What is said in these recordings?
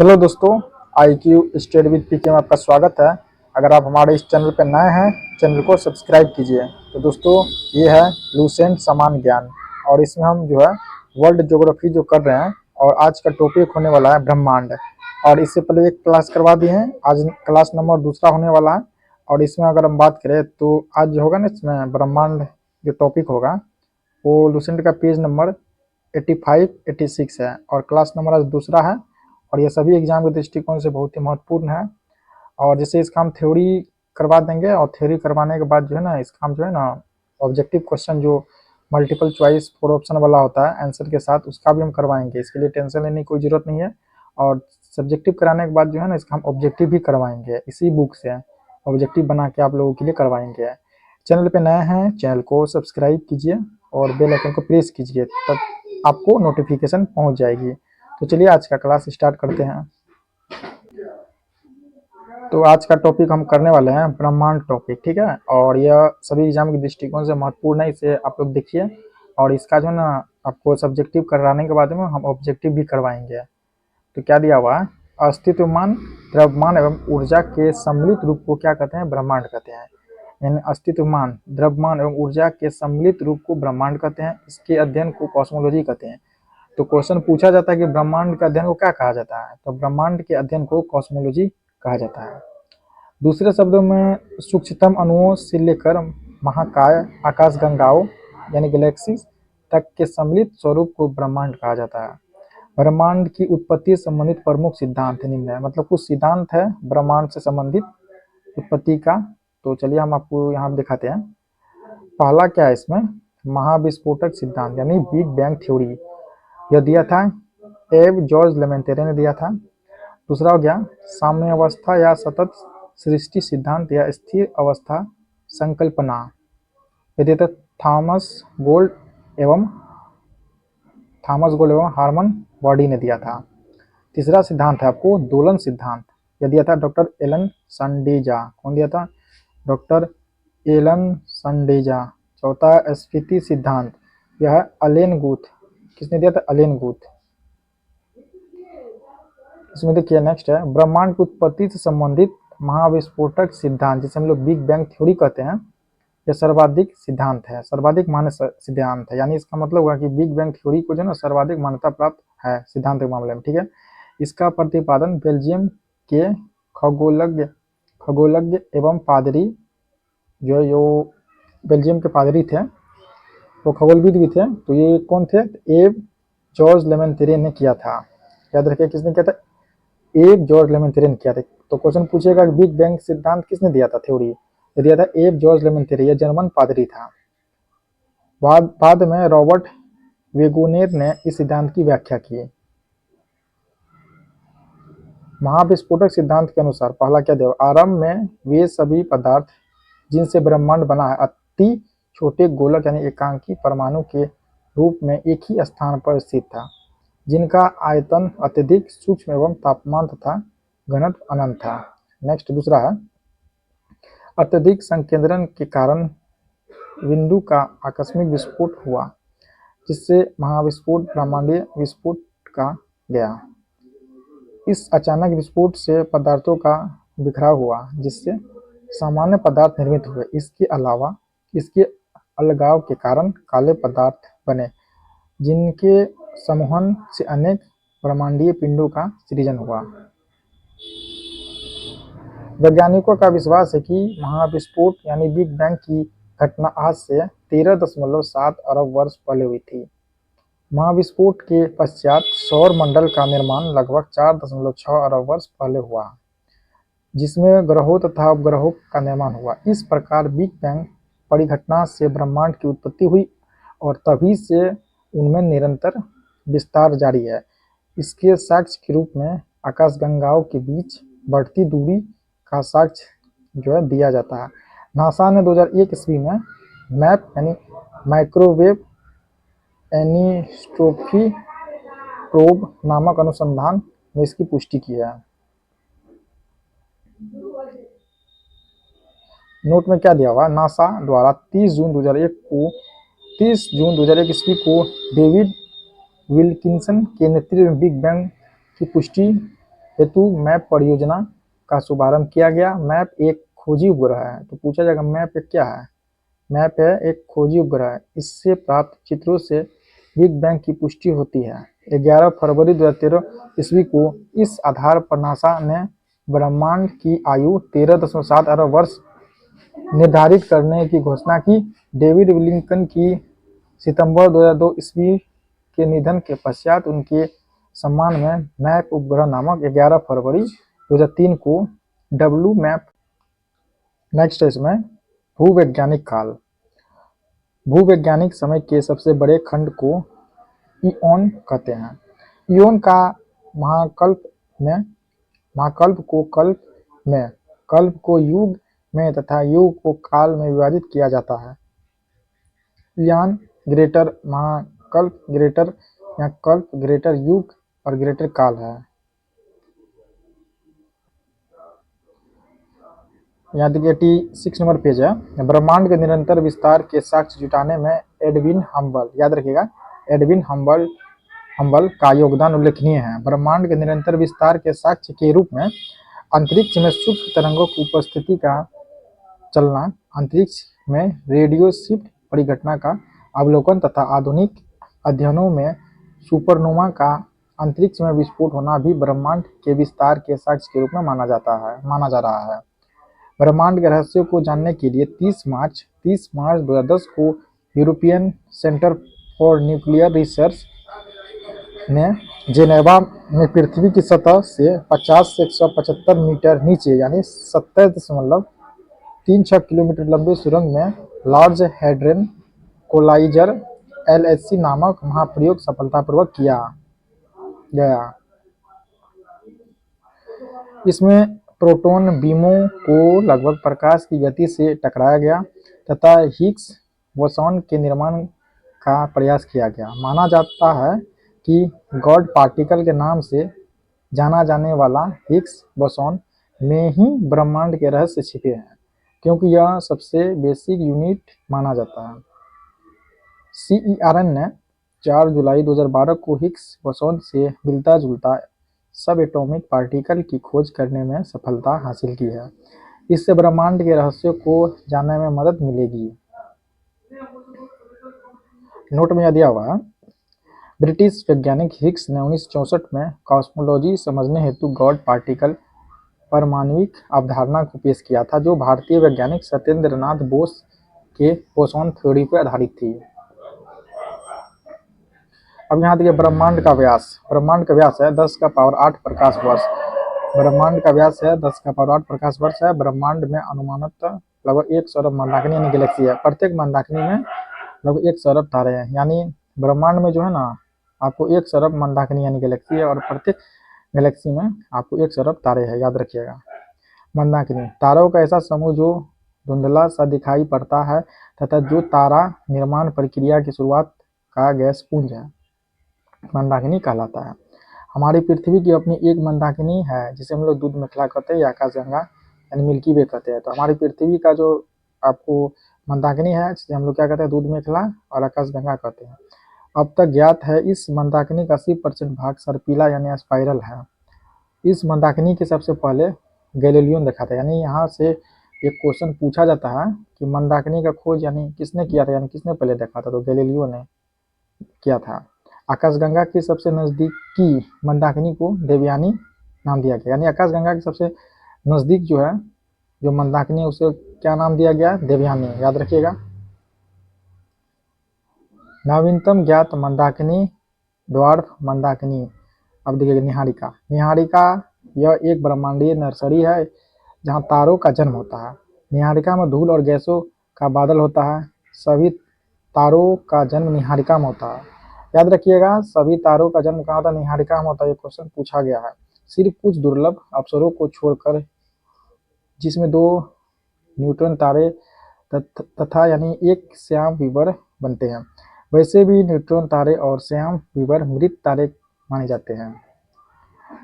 Hello दोस्तों, IQ study with पीके में आपका स्वागत है। अगर आप हमारे इस चैनल पर नए हैं, चैनल को सब्सक्राइब कीजिए। तो दोस्तों, ये है लूसेंट समान ज्ञान और इसमें हम जो है वर्ल्ड ज्योग्राफी जो कर रहे हैं और आज का टॉपिक होने वाला है ब्रह्मांड। और इससे पहले एक क्लास करवा दी है, आज क्लास नंबर दूसरा होने वाला है। और इसमें अगर हम बात करें तो आज जो होगा ना, इसमें ब्रह्मांड जो टॉपिक होगा वो लूसेंट का पेज नंबर 85 86 है और क्लास नंबर आज दूसरा है। और ये सभी एग्जाम के दृष्टिकोण से बहुत ही महत्वपूर्ण है। और जैसे इसका हम थ्योरी करवा देंगे और थ्योरी करवाने के बाद जो है ना, इसका हम जो है ना ऑब्जेक्टिव क्वेश्चन जो मल्टीपल चॉइस 4 ऑप्शन वाला होता है आंसर के साथ, उसका भी हम करवाएंगे। इसके लिए टेंशन लेने की कोई ज़रूरत नहीं है। और सब्जेक्टिव कराने के बाद जो है ना, इसका हम ऑब्जेक्टिव भी करवाएंगे, इसी बुक से ऑब्जेक्टिव बना के आप लोगों के लिए करवाएंगे। चैनल पे नए हैं, चैनल को सब्सक्राइब कीजिए और बेल आइकन को प्रेस कीजिए, तब आपको नोटिफिकेशन पहुंच जाएगी। तो चलिए आज का क्लास स्टार्ट करते हैं। तो आज का टॉपिक हम करने वाले हैं ब्रह्मांड टॉपिक, ठीक है। और यह सभी एग्जाम के दृष्टिकोण से महत्वपूर्ण है, इसे आप लोग देखिए। और इसका जो है ना, आपको सब्जेक्टिव कराने के बाद में हम ऑब्जेक्टिव भी करवाएंगे। तो क्या दिया हुआ है, अस्तित्वमान द्रव्यमान एवं ऊर्जा के सम्मिलित रूप को क्या कहते हैं, ब्रह्मांड कहते हैं। यानी अस्तित्वमान द्रव्यमान एवं ऊर्जा के सम्मिलित रूप को ब्रह्मांड कहते हैं। इसके अध्ययन को कॉस्मोलॉजी कहते हैं। तो क्वेश्चन पूछा जाता है कि ब्रह्मांड के अध्ययन को क्या कहा जाता है, तो ब्रह्मांड के अध्ययन को कॉस्मोलॉजी कहा जाता है। दूसरे शब्दों में सूक्ष्मतम अणुओं से लेकर महाकाय आकाशगंगाओं यानी गैलेक्सी तक के सम्मिलित स्वरूप को ब्रह्मांड कहा जाता है। ब्रह्मांड की उत्पत्ति से संबंधित प्रमुख सिद्धांत निम्न है। मतलब कुछ सिद्धांत है ब्रह्मांड से संबंधित उत्पत्ति का। तो चलिए हम आपको यहाँ दिखाते हैं। पहला क्या है इसमें, महाविस्फोटक सिद्धांत यानी बिग बैंग थ्योरी, यह दिया था एव जॉर्ज लेमेंटेरे ने दिया था। दूसरा हो गया साम्यावस्था या सतत सृष्टि सिद्धांत या स्थिर अवस्था संकल्पना, यह दिया था एवं थॉमस गोल्ड एवं हार्मन बॉडी ने दिया था। तीसरा सिद्धांत है आपको दोलन सिद्धांत, यह दिया था डॉक्टर एलन संडेजा। कौन दिया था, डॉक्टर एलन संडेजा। चौथा स्फीति सिद्धांत, यह है अलेन गुथ। किसने दिया था, अलेन गुथ। इसमें देखिए नेक्स्ट है ब्रह्मांड की उत्पत्ति से संबंधित महाविस्फोटक सिद्धांत, जिसे हम लोग बिग बैंग थ्योरी कहते हैं। यह सर्वाधिक सिद्धांत है, सर्वाधिक मान्य सिद्धांत है। यानी इसका मतलब हुआ कि बिग बैंग थ्योरी को जो है सर्वाधिक मान्यता प्राप्त है सिद्धांत के मामले में, ठीक है। इसका प्रतिपादन बेल्जियम के खगोलज्ञ एवं पादरी जो बेल्जियम के पादरी थे, वो खगोलविद भी थे। तो ये कौन थे, एव जॉर्ज लेमेंटेरे ने किया था। याद रखिए किसने किया था, एव जॉर्ज लेमेंटेरे ने किया था। तो क्वेश्चन पूछेगा कि बिग बैंग सिद्धांत किसने दिया था, थ्योरी दिया था एव जॉर्ज लेमेंटेरे, यह जर्मन पादरी था। बाद में रॉबर्ट वेगोनेर ने इस सिद्धांत की व्याख्या की। महाविस्फोटक सिद्धांत के अनुसार पहला क्या दिया, आरंभ में वे सभी पदार्थ जिनसे ब्रह्मांड बना है अति छोटे गोलक यानी एकांकी परमाणु के रूप में एक ही स्थान पर स्थित था, जिनका आयतन अत्यधिक सूक्ष्म एवं तापमान तथा घनत्व अनंत था। नेक्स्ट दूसरा है अत्यधिक संकेंद्रण के कारण बिंदु का आकस्मिक विस्फोट हुआ, जिससे महाविस्फोट ब्रह्मांडीय विस्फोट कहा गया। इस अचानक विस्फोट से पदार्थों का बिखराव हुआ, जिससे सामान्य पदार्थ निर्मित हुए। इसके अलावा इसके अलगाव के कारण काले पदार्थ बने, जिनके समूहन से अनेक ब्रह्मांडीय पिंडों का सृजन हुआ। वैज्ञानिकों का विश्वास है कि महाविस्फोट यानी बिग बैंग की घटना आज से 13.7 अरब वर्ष पहले हुई थी। महाविस्फोट के पश्चात सौर मंडल का निर्माण लगभग 4.6 अरब वर्ष पहले हुआ, जिसमें ग्रहों तथा उपग्रहों का निर्माण हुआ। इस प्रकार बिग बैंग परिघटना से ब्रह्मांड की उत्पत्ति हुई और तभी से उनमें निरंतर विस्तार जारी है। इसके साक्ष्य के रूप में आकाशगंगाओं के बीच बढ़ती दूरी का साक्ष्य जो है दिया जाता है। नासा ने 2001 ईस्वी में मैप यानी माइक्रोवेव एनिस्ट्रोफी प्रोब नामक अनुसंधान में इसकी पुष्टि की है। नोट में क्या दिया हुआ, नासा द्वारा 30 जून 2001 ईस्वी को डेविड विल्किंसन के नेतृत्व में बिग बैंग की पुष्टि हेतु मैप परियोजना का शुभारंभ किया गया। मैप एक खोजी उपग्रह है, तो पूछा जाएगा मैप एक क्या है। मैप है एक खोजी उपग्रह। इससे प्राप्त चित्रों से बिग बैंग की पुष्टि होती है। 11 फरवरी 2013 ईस्वी को इस आधार पर नासा ने ब्रह्मांड की आयु 13.7 अरब वर्ष निर्धारित करने की घोषणा की। डेविड विलिंगटन की सितंबर 2002 ईस्वी के निधन के पश्चात उनके सम्मान में मैप उपग्रह नामक 11 फरवरी 2003 को डब्ल्यू मैप। नेक्स्ट है इसमें भूवैज्ञानिक काल। भूवैज्ञानिक समय के सबसे बड़े खंड को इओन कहते हैं। इओन का महाकल्प को कल्प में, कल्प को युग में तथा युग को काल में विभाजित किया जाता है। इयान ग्रेटर महाकल्प, ग्रेटर या कल्प, ग्रेटर युग और ग्रेटर काल है। यहाँ देखिए 86 नंबर पेज है। ब्रह्मांड के निरंतर विस्तार के साक्ष्य जुटाने में एडविन हम्बल, याद रखिएगा, एडविन हम्बल का योगदान उल्लेखनीय है। ब्रह्मांड के निरंतर विस्तार के साक्ष्य के रूप में अंतरिक्ष में सूक्ष्म तरंगों की उपस्थिति का चलना, अंतरिक्ष में रेडियो शिफ्ट परिघटना का अवलोकन तथा आधुनिक अध्ययनों में सुपरनोवा का अंतरिक्ष में विस्फोट होना भी ब्रह्मांड के विस्तार के साक्ष्य के रूप में माना जा रहा है। ब्रह्मांड के रहस्यों को जानने के लिए 30 मार्च 2010 को European centre for nuclear research ने जेनेवा में पृथ्वी की सतह से 50 से 175 मीटर नीचे यानी 70.36 किलोमीटर लंबी सुरंग में लार्ज हैड्रन कोलाइजर LHC नामक महाप्रयोग सफलतापूर्वक किया गया। इसमें प्रोटॉन बीमों को लगभग प्रकाश की गति से टकराया गया तथा हिग्स बोसॉन के निर्माण का प्रयास किया गया। माना जाता है कि गॉड पार्टिकल के नाम से जाना जाने वाला हिग्स बोसॉन में ही ब्रह्मांड के रहस्य छिपे हैं, क्योंकि यह सबसे बेसिक यूनिट माना जाता है। CERN ने 4 जुलाई 2012 को हिग्स बोसॉन से मिलता जुलता सब एटॉमिक पार्टिकल की खोज करने में सफलता हासिल की है। इससे ब्रह्मांड के रहस्यों को जानने में मदद मिलेगी। नोट में दिया हुआ, ब्रिटिश वैज्ञानिक हिग्स ने 1964 में कॉस्मोलॉजी समझने हेतु गॉड पार्टिकल परमाणविक अवधारणा को पेश किया था, जो भारतीय वैज्ञानिक सत्येंद्र नाथ बोस के बोसॉन थ्योरी पर आधारित थी। अब यहाँ देखिए ब्रह्मांड का व्यास। ब्रह्मांड का व्यास है 10⁸ प्रकाश वर्ष। ब्रह्मांड का व्यास है 10⁸ प्रकाश वर्ष है। ब्रह्मांड में अनुमानतः लगभग 100 अरब मंदाकिनी यानी गैलेक्सी है। प्रत्येक मंदाकिनी में लगभग 100 अरब तारे हैं, यानी ब्रह्मांड में जो है ना आपको 100 अरब मंदाकिनी यानी गैलेक्सी है और प्रत्येक गैलेक्सी में आपको 100 अरब तारे हैं, याद रखिएगा। मंदाकिनी तारों का ऐसा समूह जो धुंधला सा दिखाई पड़ता है तथा जो तारा निर्माण प्रक्रिया की शुरुआत का गैस पुंज है, मंदाकिनी कहलाता है। हमारी पृथ्वी की अपनी एक मंदाकिनी है जिसे हम लोग दूध मेखला कहते हैं या आकाशगंगा यानी मिल्की वे कहते हैं। तो हमारी पृथ्वी का जो आपको मंदाकिनी है जिसे हम लोग क्या कहते हैं, दूध मेखला और आकाशगंगा कहते हैं। अब तक ज्ञात है इस मंदाकिनी का 80% भाग सर्पिला यानी स्पाइरल है। इस मंदाकिनी के सबसे पहले गैलीलियो ने देखा था। यानी यहाँ से एक क्वेश्चन पूछा जाता है कि मंदाकिनी का खोज यानी किसने किया था, यानी किसने पहले देखा था, तो गैलीलियो ने किया था। आकाशगंगा की सबसे नजदीकी मंदाकिनी को देवयानी नाम दिया गया, यानी आकाशगंगा के सबसे नजदीक जो है जो मंदाकिनी है उसे क्या नाम दिया गया, देवयानी, याद रखिएगा। नवीनतम ज्ञात मंदाकिनी ड्वार्फ मंदाकिनी। अब देखिएगा निहारिका। निहारिका यह एक ब्रह्मांडीय नर्सरी है जहाँ तारों का जन्म होता है। निहारिका में धूल और गैसों का बादल होता है। सभी तारों का जन्म निहारिका में होता है, याद रखिएगा। सभी तारों का जन्म कहाँ होता है, निहारिका में होता है। ये क्वेश्चन पूछा गया है। सिर्फ कुछ दुर्लभ अवसरों को छोड़कर, जिसमें 2 न्यूट्रॉन तारे तथा यानी एक श्याम वीवर बनते हैं, वैसे भी न्यूट्रॉन तारे और श्याम वीवर मृत तारे माने जाते हैं।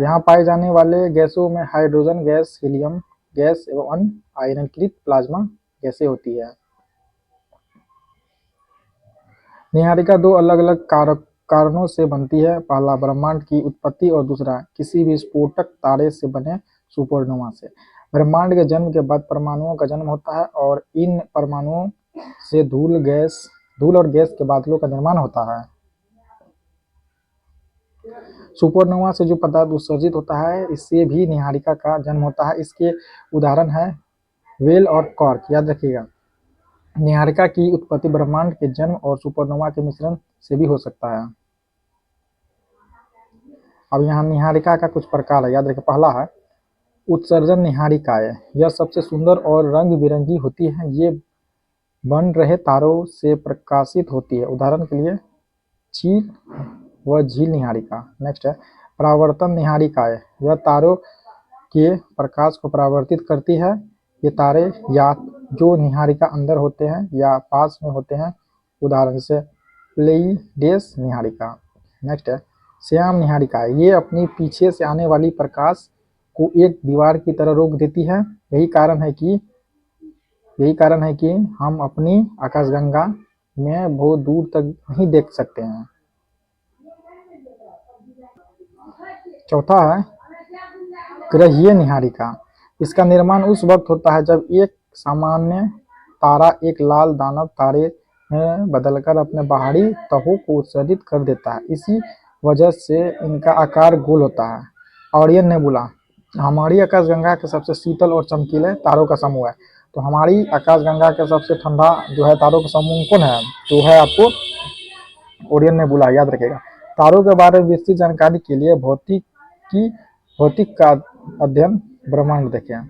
यहाँ पाए जाने वाले गैसों में हाइड्रोजन गैस, हीलियम गैस एवं अन्य आयनीकृत प्लाज्मा गैसें होती है। निहारिका 2 अलग अलग कारणों से बनती है। पहला, ब्रह्मांड की उत्पत्ति, और दूसरा, किसी भी स्फोटक तारे से बने सुपरनोवा से। ब्रह्मांड के जन्म के बाद परमाणुओं का जन्म होता है और इन परमाणुओं से धूल और गैस के बादलों का निर्माण होता है। सुपरनोवा से जो पदार्थ उत्सर्जित होता है, इससे भी नीहारिका का जन्म होता है। इसके उदाहरण है वेल और कॉर्क। याद रखिएगा, नीहारिका की उत्पत्ति ब्रह्मांड के जन्म और सुपरनोवा के मिश्रण से भी हो सकता है। अब यहाँ नीहारिका का कुछ प्रकार है, याद रखिए। पहला है उत्सर्जन नीहारिकाएं। यह सबसे सुंदर और रंग बिरंगी होती है। ये बन रहे तारों से प्रकाशित होती है। उदाहरण के लिए चील व झील नीहारिका। नेक्स्ट है परावर्तन नीहारिकाएं। यह तारों के प्रकाश को परावर्तित करती है। ये तारे या जो नीहारिका अंदर होते हैं या पास में होते हैं। उदाहरण से प्लेइडेस नीहारिका। नेक्स्ट है श्याम नीहारिका। ये अपनी पीछे से आने वाली प्रकाश को एक दीवार की तरह रोक देती है। यही कारण है कि हम अपनी आकाशगंगा में बहुत दूर तक नहीं देख सकते हैं। चौथा है ग्रहीय नीहारिका। इसका निर्माण उस वक्त होता है जब एक सामान्य तारा एक लाल दानव तारे में बदलकर अपने बाहरी तहों को उत्सर्जित कर देता है। इसी वजह से इनका आकार गोल होता है। ऑरियन नेबुला हमारी आकाशगंगा के सबसे शीतल और चमकीले तारों का समूह है। तो हमारी आकाशगंगा के सबसे ठंडा जो है तारों का समूह कौन है? तो है आपको ओरियन नेबुला। याद रखेगा। तारों के बारे में विस्तृत जानकारी के लिए भौतिक का अध्ययन ब्रह्मांड देखें।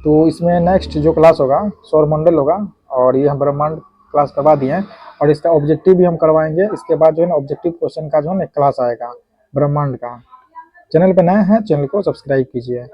तो इसमें नेक्स्ट जो क्लास होगा सौरमंडल होगा, और ये हम ब्रह्मांड क्लास करवा दिए हैं और इसका ऑब्जेक्टिव भी हम करवाएंगे। इसके बाद जो है ना ऑब्जेक्टिव क्वेश्चन का जो है ना क्लास आएगा ब्रह्मांड का। चैनल पे नए हैं, चैनल को सब्सक्राइब कीजिए।